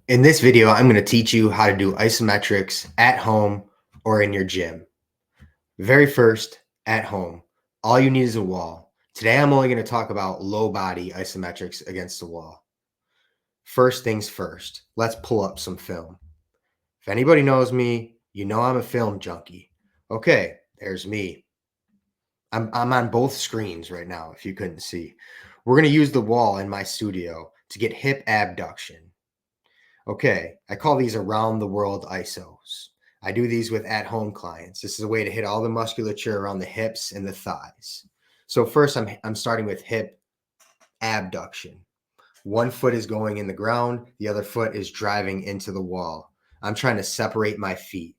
In this video, I'm going to teach you how to do isometrics at home or in your gym. Very first, at home. All you need is a wall. Today, I'm only going to talk about low body isometrics against the wall. First things first, let's pull up some film. If anybody knows me, you know I'm a film junkie. Okay, there's me. I'm on both screens right now, if you couldn't see. We're going to use the wall in my studio to get hip abduction. Okay, I call these around the world ISOs. I do these with at-home clients. This is a way to hit all the musculature around the hips and the thighs. So first I'm starting with hip abduction. One foot is going in the ground, the other foot is driving into the wall. I'm trying to separate my feet.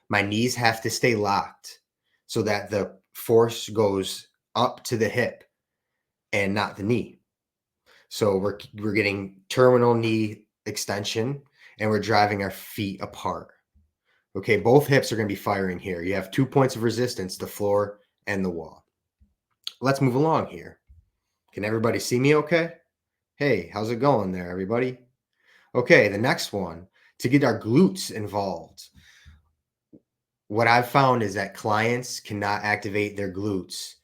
My knees have to stay locked so that the force goes up to the hip and not the knee. So we're getting terminal knee extension and we're driving our feet apart. Okay, both hips are going to be firing here. You have 2 points of resistance, the floor and the wall. Let's move along here. Can everybody see me okay? Hey, how's it going there, everybody? Okay, the next one, to get our glutes involved. What I've found is that clients cannot activate their glutes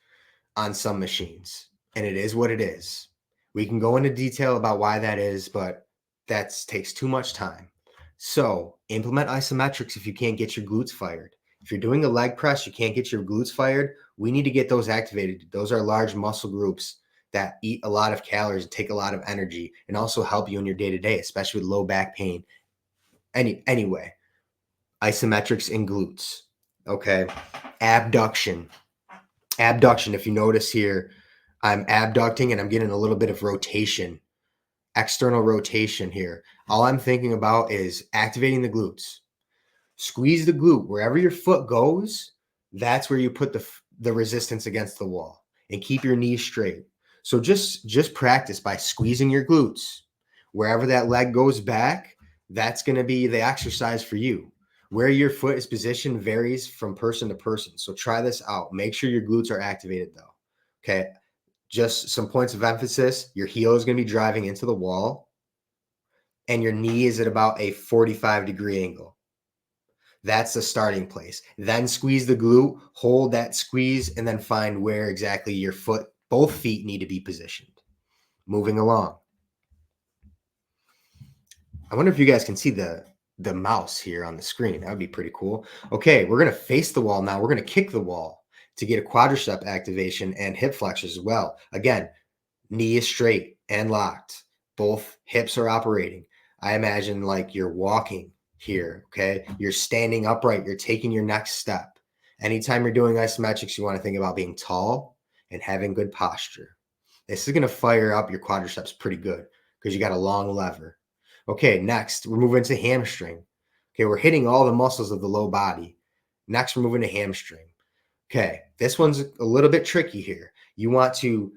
on some machines, and it is what it is. We can go into detail about why that is, but that takes too much time. So implement isometrics if you can't get your glutes fired. If you're doing a leg press, you can't get your glutes fired, we need to get those activated. Those are large muscle groups that eat a lot of calories and take a lot of energy and also help you in your day-to-day, especially with low back pain. Anyway, isometrics and glutes. Okay. Abduction. Abduction, if you notice here, I'm abducting and I'm getting a little bit of rotation, external rotation here. All I'm thinking about is activating the glutes. Squeeze the glute. Wherever your foot goes, that's where you put the resistance against the wall and keep your knees straight. So just practice by squeezing your glutes. Wherever that leg goes back, that's going to be the exercise for you. Where your foot is positioned varies from person to person. So try this out. Make sure your glutes are activated though. Okay. Just some points of emphasis. Your heel is going to be driving into the wall and your knee is at about a 45-degree angle. That's the starting place. Then squeeze the glute, hold that squeeze, and then find where exactly your foot, both feet need to be positioned. Moving along. I wonder if you guys can see the mouse here on the screen. That would be pretty cool. Okay, we're going to face the wall now. We're going to kick the wall to get a quadricep activation and hip flexors as well. Again, knee is straight and locked. Both hips are operating. I imagine like you're walking here, okay? You're standing upright. You're taking your next step. Anytime you're doing isometrics, you want to think about being tall and having good posture. This is going to fire up your quadriceps pretty good because you got a long lever. Okay, next, we're moving to hamstring. Okay, we're hitting all the muscles of the low body. Next, we're moving to hamstring. Okay, this one's a little bit tricky here. You want to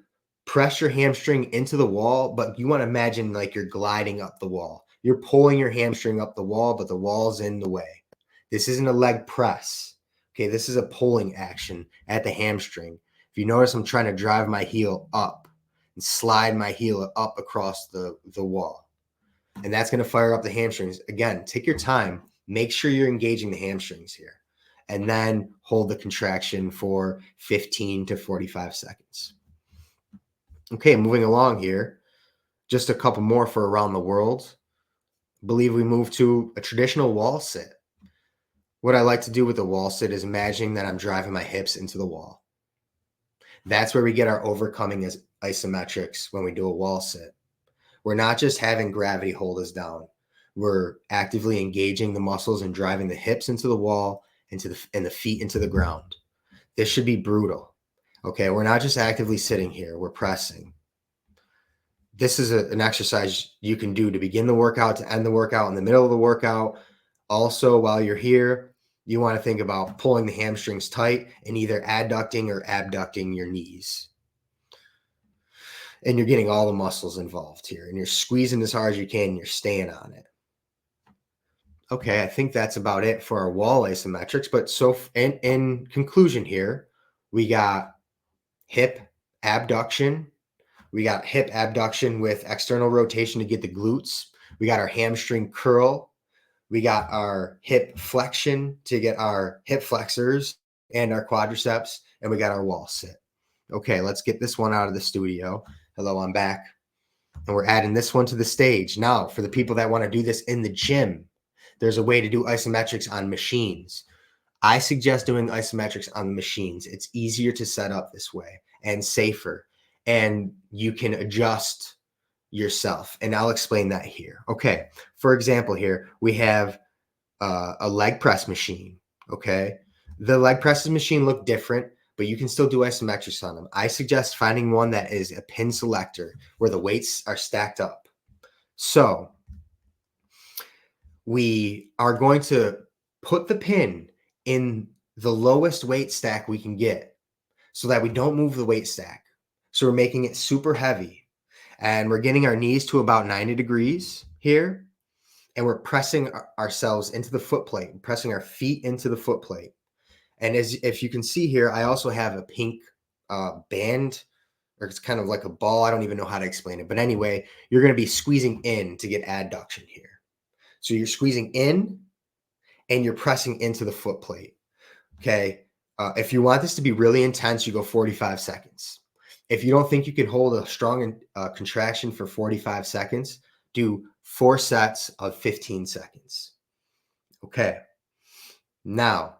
press your hamstring into the wall, but you want to imagine like you're gliding up the wall. You're pulling your hamstring up the wall, but the wall's in the way. This isn't a leg press. Okay, this is a pulling action at the hamstring. If you notice, I'm trying to drive my heel up and slide my heel up across the wall. And that's going to fire up the hamstrings. Again, take your time. Make sure you're engaging the hamstrings here. And then hold the contraction for 15 to 45 seconds. Okay, moving along here. Just a couple more for around the world. I believe we move to a traditional wall sit. What I like to do with the wall sit is imagining that I'm driving my hips into the wall. That's where we get our overcoming as isometrics when we do a wall sit. We're not just having gravity hold us down. We're actively engaging the muscles and driving the hips into the wall and the feet into the ground. This should be brutal. Okay, we're not just actively sitting here, we're pressing. This is an exercise you can do to begin the workout, to end the workout, in the middle of the workout. Also, while you're here, you want to think about pulling the hamstrings tight and either adducting or abducting your knees. And you're getting all the muscles involved here. And you're squeezing as hard as you can and you're staying on it. Okay, I think that's about it for our wall isometrics. But so in conclusion here, we got hip abduction. We got hip abduction with external rotation to get the glutes. We got our hamstring curl. We got our hip flexion to get our hip flexors and our quadriceps, and we got our wall sit. Okay, let's get this one out of the studio. Hello, I'm back. And we're adding this one to the stage. Now, for the people that want to do this in the gym, there's a way to do isometrics on machines. I suggest doing isometrics on the machines. It's easier to set up this way and safer, and you can adjust yourself. And I'll explain that here. Okay. For example, here we have a leg press machine. Okay. The leg presses machine look different, but you can still do isometrics on them. I suggest finding one that is a pin selector where the weights are stacked up. So we are going to put the pin in the lowest weight stack we can get so that we don't move the weight stack. So we're making it super heavy. And we're getting our knees to about 90 degrees here. And we're pressing ourselves into the foot plate, pressing our feet into the foot plate. And if you can see here, I also have a pink band, or it's kind of like a ball. I don't even know how to explain it. But anyway, you're going to be squeezing in to get adduction here. So you're squeezing in and you're pressing into the foot plate. Okay. If you want this to be really intense, you go 45 seconds. If you don't think you can hold a strong contraction for 45 seconds, do 4 sets of 15 seconds. Okay. Now,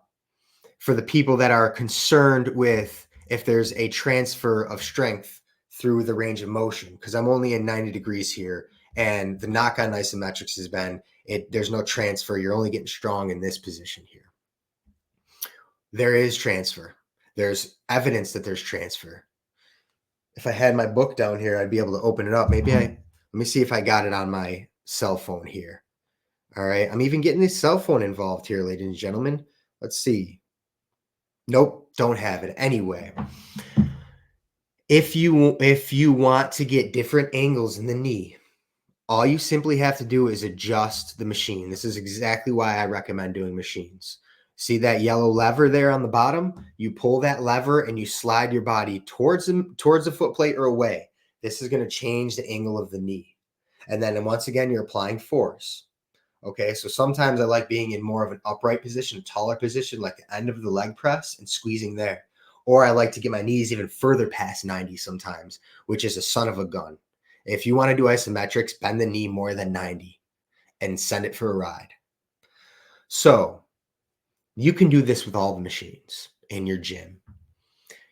for the people that are concerned with if there's a transfer of strength through the range of motion, because I'm only in 90 degrees here, and the knock on isometrics has been there's no transfer. You're only getting strong in this position here. There is transfer. There's evidence that there's transfer. If I had my book down here, I'd be able to open it up. Let me see if I got it on my cell phone here. All right. I'm even getting this cell phone involved here, ladies and gentlemen. Let's see. Nope, don't have it. Anyway, if you want to get different angles in the knee, all you simply have to do is adjust the machine. This is exactly why I recommend doing machines. See that yellow lever there on the bottom? You pull that lever and you slide your body towards the foot plate or away. This is going to change the angle of the knee. And then once again, you're applying force. Okay, so sometimes I like being in more of an upright position, a taller position, like the end of the leg press and squeezing there. Or I like to get my knees even further past 90 sometimes, which is a son of a gun. If you want to do isometrics, bend the knee more than 90 and send it for a ride. So you can do this with all the machines in your gym.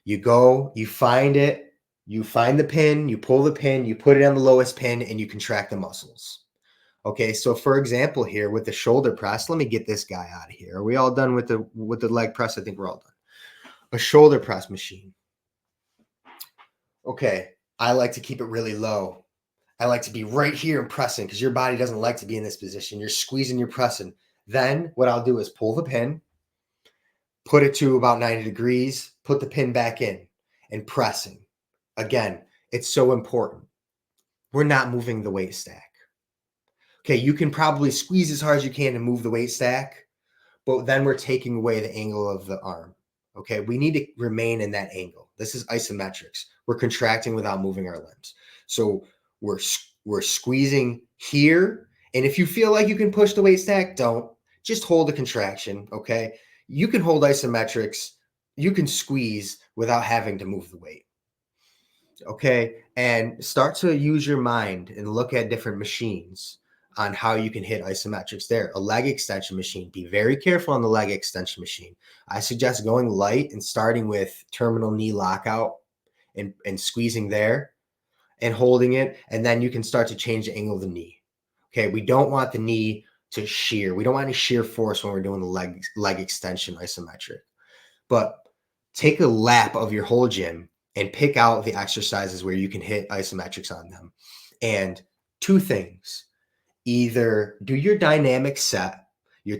You go, you find it, you find the pin, you pull the pin, you put it on the lowest pin, and you contract the muscles. Okay, so for example here with the shoulder press, let me get this guy out of here. Are we all done with the leg press? I think we're all done. A shoulder press machine. Okay, I like to keep it really low. I like to be right here and pressing because your body doesn't like to be in this position. You're squeezing, you're pressing. Then what I'll do is pull the pin, put it to about 90 degrees, put the pin back in and pressing. Again, it's so important. We're not moving the weight stack. Okay, you can probably squeeze as hard as you can and move the weight stack, but then we're taking away the angle of the arm. Okay, we need to remain in that angle. This is isometrics. We're contracting without moving our limbs. So we're squeezing here. And if you feel like you can push the weight stack, don't. Just hold the contraction, okay? You can hold isometrics. You can squeeze without having to move the weight. Okay, and start to use your mind and look at different machines on how you can hit isometrics there. A leg extension machine, be very careful on the leg extension machine. I suggest going light and starting with terminal knee lockout and squeezing there and holding it, and then you can start to change the angle of the knee. Okay, we don't want the knee to shear. We don't want any shear force when we're doing the leg extension isometric. But take a lap of your whole gym and pick out the exercises where you can hit isometrics on them. And two things. Either do your dynamic set, your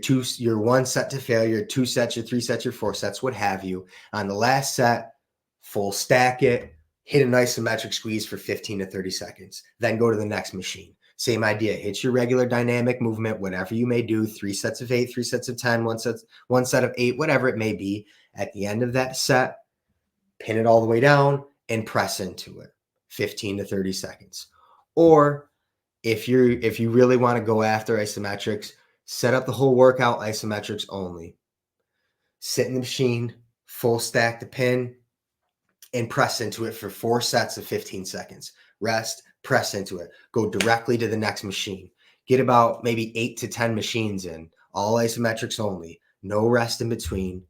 1 set to failure, your 2 sets, your 3 sets, your 4 sets, what have you. On the last set, full stack it, hit an isometric squeeze for 15 to 30 seconds. Then go to the next machine. Same idea. Hit your regular dynamic movement, whatever you may do, 3 sets of 8, 3 sets of 10, one set of 8, whatever it may be. At the end of that set, pin it all the way down and press into it, 15 to 30 seconds. Or If you really want to go after isometrics, set up the whole workout isometrics only. Sit in the machine, full stack the pin, and press into it for 4 sets of 15 seconds. Rest, press into it. Go directly to the next machine. Get about maybe 8 to 10 machines in, all isometrics only, no rest in between,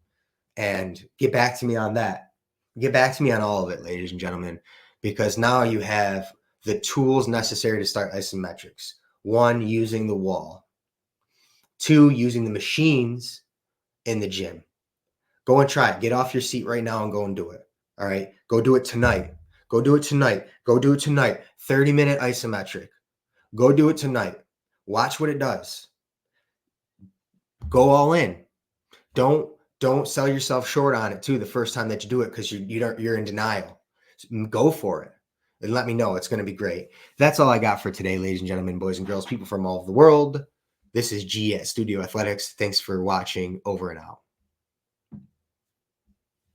and get back to me on that. Get back to me on all of it, ladies and gentlemen, because now you have the tools necessary to start isometrics. 1, using the wall. 2, using the machines in the gym. Go and try it. Get off your seat right now and go and do it. All right. Go do it tonight. Go do it tonight. Go do it tonight. 30-minute isometric. Go do it tonight. Watch what it does. Go all in. Don't sell yourself short on it too the first time that you do it, because you're in denial. Go for it and let me know. It's going to be great. That's all I got for today, ladies and gentlemen, boys and girls, people from all over the world. This is G at Studio Athletics. Thanks for watching. Over and out.